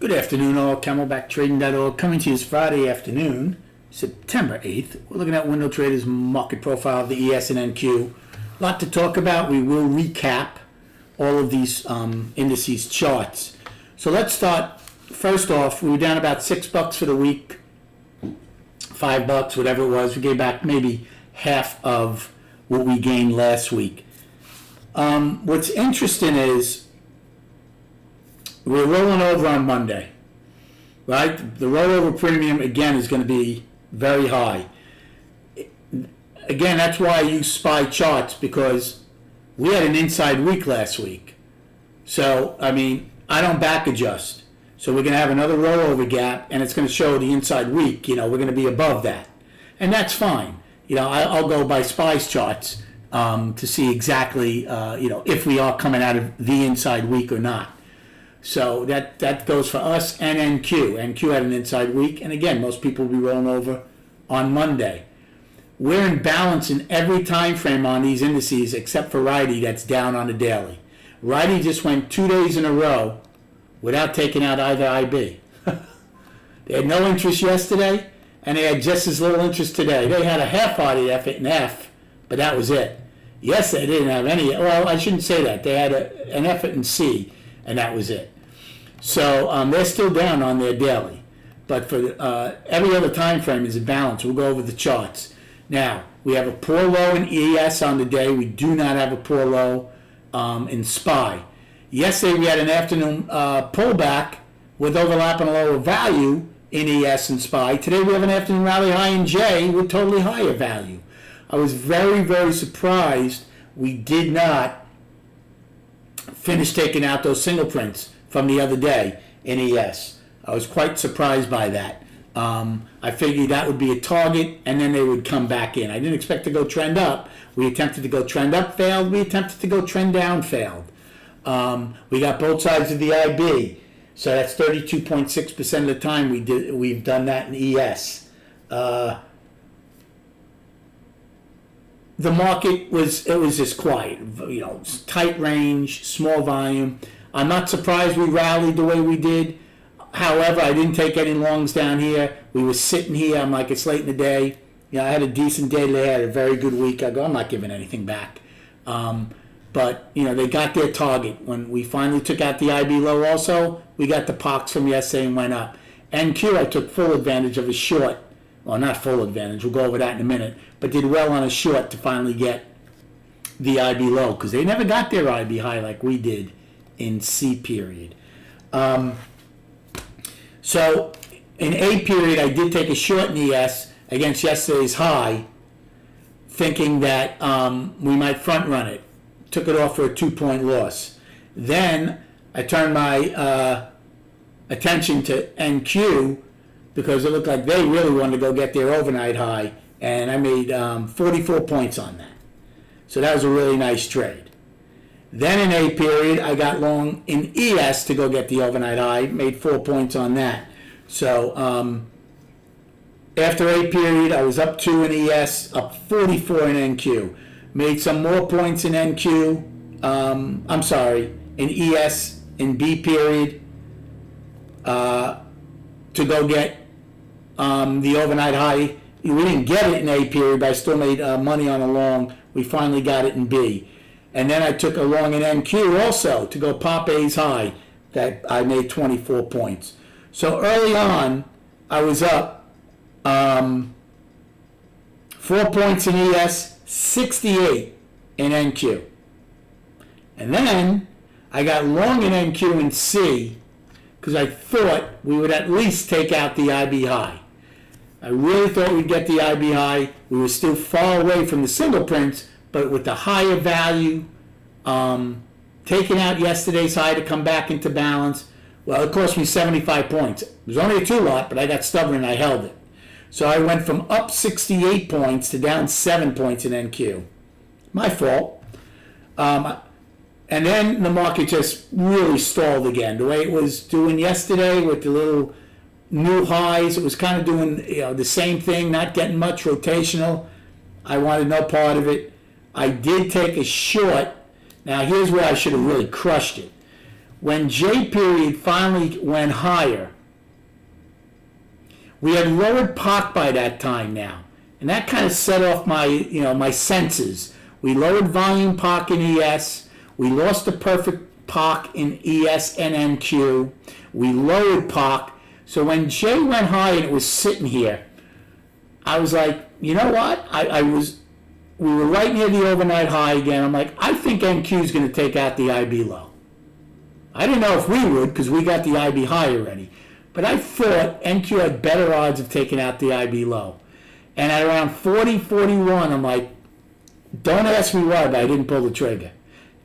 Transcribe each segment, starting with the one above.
Good afternoon, all. CamelbackTrading.org coming to you this Friday afternoon, September 8th. We're looking at Window Trader's market profile of the ES and NQ. A lot to talk about. We will recap all of these indices charts. So let's start. First off, we were down about $6 for the week, $5, whatever it was. We gave back maybe half of what we gained last week. What's interesting is we're rolling over on Monday, right? The rollover premium, again, is going to be very high. Again, that's why I use SPY charts, because we had an inside week last week. So, I mean, I don't back adjust. So we're going to have another rollover gap, and it's going to show the inside week. You know, we're going to be above that. And that's fine. You know, I'll go by SPY's charts to see exactly, if we are coming out of the inside week or not. So that goes for us and NQ. NQ had an inside week, and again, most people will be rolling over on Monday. We're in balance in every time frame on these indices except for Righty, that's down on the daily. Righty just went 2 days in a row without taking out either IB. They had no interest yesterday, and they had just as little interest today. They had a half-hearted effort in F, but that was it. Yes, they didn't have any. Well, I shouldn't say that. They had an effort in C, and that was it. So they're still down on their daily. But for every other time frame is a balance. We'll go over the charts. Now, we have a poor low in ES on the day. We do not have a poor low in SPY. Yesterday we had an afternoon pullback with overlapping lower value in ES and SPY. Today we have an afternoon rally high in J with totally higher value. I was very, very surprised we did not finish taking out those single prints from the other day in ES. I was quite surprised by that. I figured that would be a target, and then they would come back in. I didn't expect to go trend up. We attempted to go trend up, failed. We attempted to go trend down, failed. We got both sides of the IB, so that's 32.6% of the time we've done that in ES. The market was just quiet, tight range, small volume. I'm not surprised we rallied the way we did. However, I didn't take any longs down here. We were sitting here. I'm like, it's late in the day. I had a decent day today. I had a very good week. I go, I'm not giving anything back. But, they got their target. When we finally took out the IB low also, we got the POX from yesterday and went up. NQ, I took full advantage of a short. Well, not full advantage. We'll go over that in a minute. But did well on a short to finally get the IB low, because they never got their IB high like we did in C period. So in A period, I did take a short in ES against yesterday's high, thinking that we might front run it. Took it off for a 2-point loss. Then I turned my attention to NQ because it looked like they really wanted to go get their overnight high, and I made 44 points on that. So that was a really nice trade. Then in A period, I got long in ES to go get the overnight high, made 4 points on that. So after A period, I was up 2 in ES, up 44 in NQ. Made some more points in NQ, in ES in B period to go get the overnight high. We didn't get it in A period, but I still made money on a long. We finally got it in B. And then I took a long in NQ also to go pop A's high. That I made 24 points. So early on, I was up 4 points in ES, 68 in NQ. And then I got long in NQ and C because I thought we would at least take out the IB high. I really thought we'd get the IB high. We were still far away from the single prints, but with the higher value, taking out yesterday's high to come back into balance, well, it cost me 75 points. It was only a 2-lot, but I got stubborn and I held it. So I went from up 68 points to down 7 points in NQ. My fault. And then the market just really stalled again. The way it was doing yesterday with the little new highs, it was kind of doing the same thing, not getting much rotational. I wanted no part of it. I did take a short. Now here's where I should have really crushed it. when J period finally went higher, we had lowered POC by that time now. And that kind of set off my, my senses. We lowered volume POC in ES. We lost the perfect POC in ES and NQ. We lowered POC. So when J went high and it was sitting here, I was like, you know what? We were right near the overnight high again. I'm like, I think NQ is going to take out the IB low. I didn't know if we would because we got the IB high already. But I thought NQ had better odds of taking out the IB low. And at around 40, 41, I'm like, don't ask me why, but I didn't pull the trigger.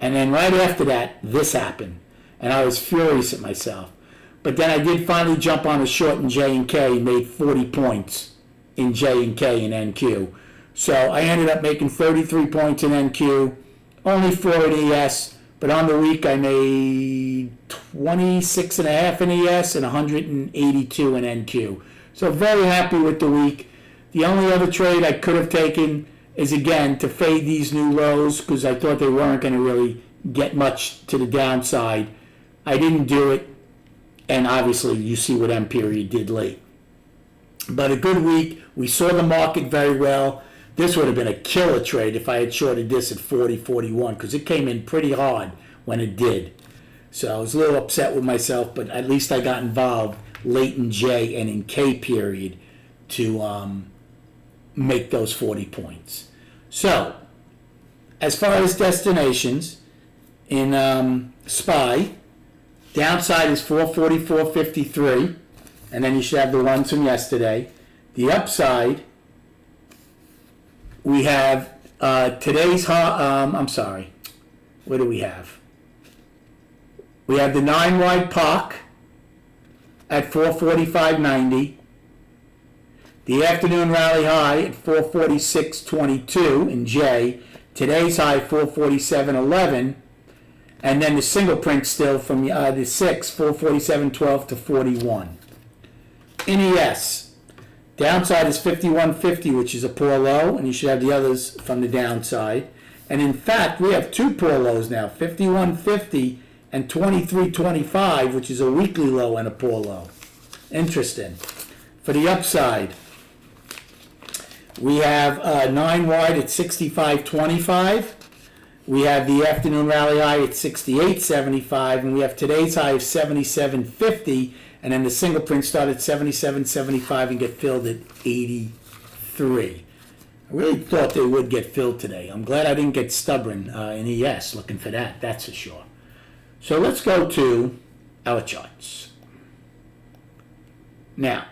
And then right after that, this happened. And I was furious at myself. But then I did finally jump on a short in J and K and made 40 points in J and K and NQ. So I ended up making 33 points in NQ, only 4 in ES, but on the week I made 26.5 in ES and 182 in NQ. So very happy with the week. The only other trade I could have taken is, again, to fade these new lows because I thought they weren't going to really get much to the downside. I didn't do it, and obviously you see what M period did late. But a good week. We saw the market very well. This would have been a killer trade if I had shorted this at 40, 41 because it came in pretty hard when it did. So I was a little upset with myself, but at least I got involved late in J and in K period to make those 40 points. So as far as destinations, in SPY, downside is 444.53, and then you should have the ones from yesterday. The upside, we have today's, what do we have? We have the 9-wide POC at 445.90. The afternoon rally high at 446.22 in J. Today's high 447.11. And then the single print still from the 6, 447.12 to 41. In ES, downside is 51.50, which is a poor low, and you should have the others from the downside. And in fact, we have two poor lows now, 51.50 and 23.25, which is a weekly low and a poor low. Interesting. For the upside, we have 9 wide at 65.25. We have the afternoon rally high at 68.75, and we have today's high of 77.50, and then the single print start at 77.75 and get filled at 83. I really thought they would get filled today. I'm glad I didn't get stubborn in ES looking for that, that's for sure. So let's go to our charts. Now,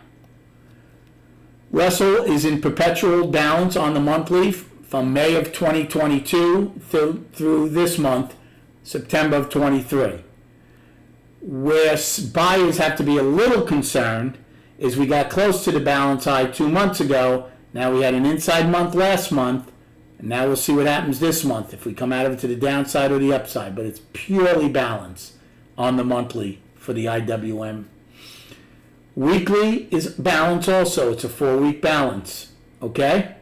Russell is in perpetual balance on the monthly from May of 2022 through this month, September of 23. Where buyers have to be a little concerned is we got close to the balance high 2 months ago. Now we had an inside month last month, and now we'll see what happens this month if we come out of it to the downside or the upside. But it's purely balance on the monthly for the IWM. Weekly is balance also. It's a 4-week balance, okay?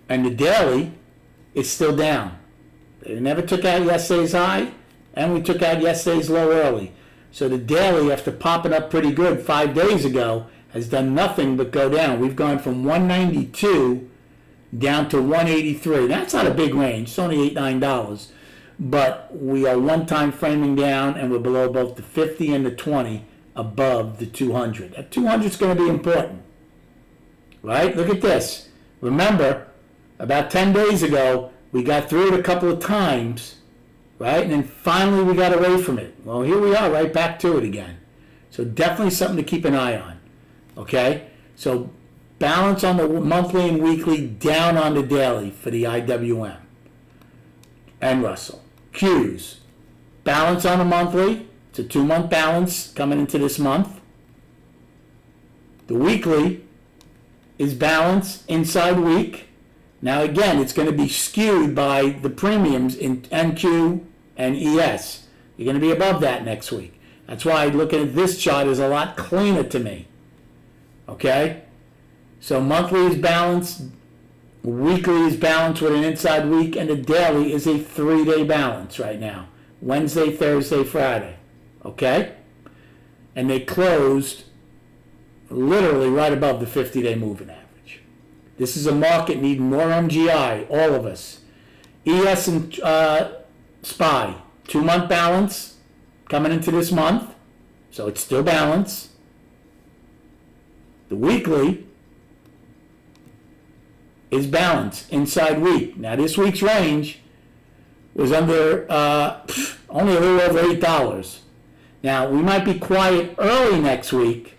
And the daily is still down. They never took out yesterday's high, and we took out yesterday's low early. So the daily, after popping up pretty good 5 days ago, has done nothing but go down. We've gone from 192 down to 183. That's not a big range. It's only $8, $9. But we are one time framing down, and we're below both the 50 and the 20 above the 200. That 200 is going to be important, right? Look at this. Remember, about 10 days ago, we got through it a couple of times, right? And then finally we got away from it. Well, here we are, right back to it again. So definitely something to keep an eye on, okay? So balance on the monthly and weekly, down on the daily for the IWM and Russell. Qs, balance on the monthly. It's a 2-month balance coming into this month. The weekly is balance inside week. Now again, it's going to be skewed by the premiums in NQ and ES. You're going to be above that next week. That's why looking at this chart is a lot cleaner to me. Okay? So monthly is balanced, weekly is balanced with an inside week, and the daily is a 3-day balance right now Wednesday, Thursday, Friday. Okay? And they closed literally right above the 50-day moving average. This is a market needing more MGI, all of us. ES and SPY, 2-month balance coming into this month, so it's still balanced. The weekly is balanced inside week. Now this week's range was under only a little over $8. Now we might be quiet early next week,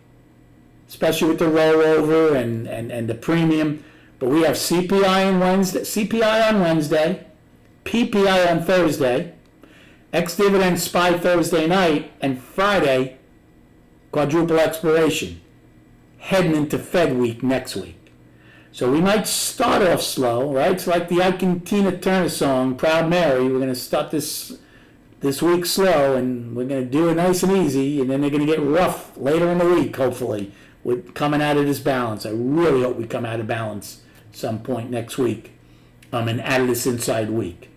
especially with the rollover and the premium, but we have CPI on Wednesday, PPI on Thursday, ex-dividend SPY Thursday night, and Friday, quadruple expiration, heading into Fed week next week. So we might start off slow, right? It's like the Ike and Tina Turner song, Proud Mary. We're going to start this week slow, and we're going to do it nice and easy, and then they're going to get rough later in the week, hopefully, with coming out of this balance. I really hope we come out of balance some point next week and out of this inside week.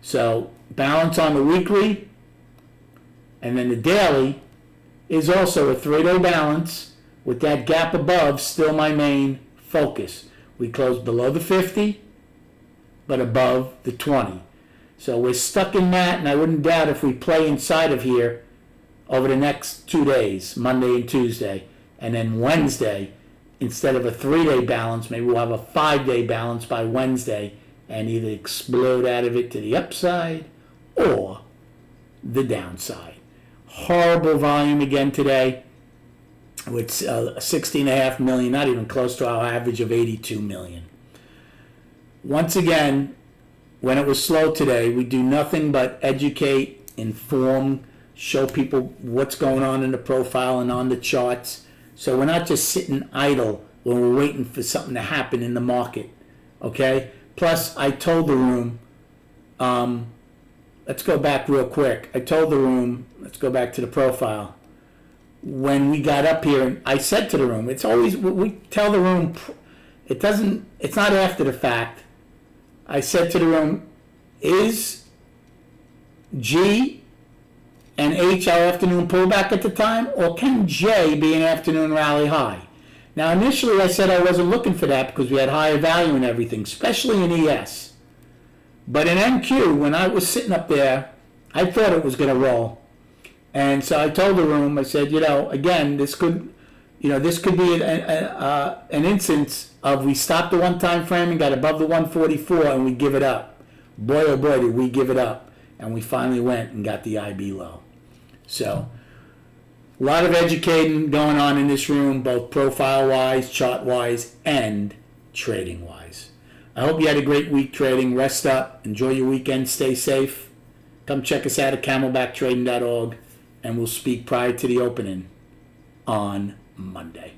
So balance on the weekly, and then the daily is also a 3-day balance with that gap above still my main focus. We closed below the 50, but above the 20. So we're stuck in that, and I wouldn't doubt if we play inside of here over the next 2 days, Monday and Tuesday, and then Wednesday, instead of a 3-day balance, maybe we'll have a 5-day balance by Wednesday and either explode out of it to the upside or the downside. Horrible volume again today with 60.5 million, not even close to our average of 82 million. Once again, when it was slow today, we do nothing but educate, inform, show people what's going on in the profile and on the charts. So we're not just sitting idle when we're waiting for something to happen in the market, okay? Plus, I told the room, let's go back real quick. I told the room, let's go back to the profile. When we got up here, I said to the room, it's always, we tell the room, it's not after the fact. I said to the room, is G and H our afternoon pullback at the time, or can J be an afternoon rally high? Now, initially I said I wasn't looking for that because we had higher value and everything, especially in ES. But in NQ, when I was sitting up there, I thought it was going to roll. And so I told the room, I said, again, this could be an instance of we stopped the one-time frame and got above the 144 and we give it up. Boy, oh boy, did we give it up. And we finally went and got the IB low. So a lot of educating going on in this room, both profile-wise, chart-wise, and trading-wise. I hope you had a great week trading. Rest up. Enjoy your weekend. Stay safe. Come check us out at camelbacktrading.org, and we'll speak prior to the opening on Monday.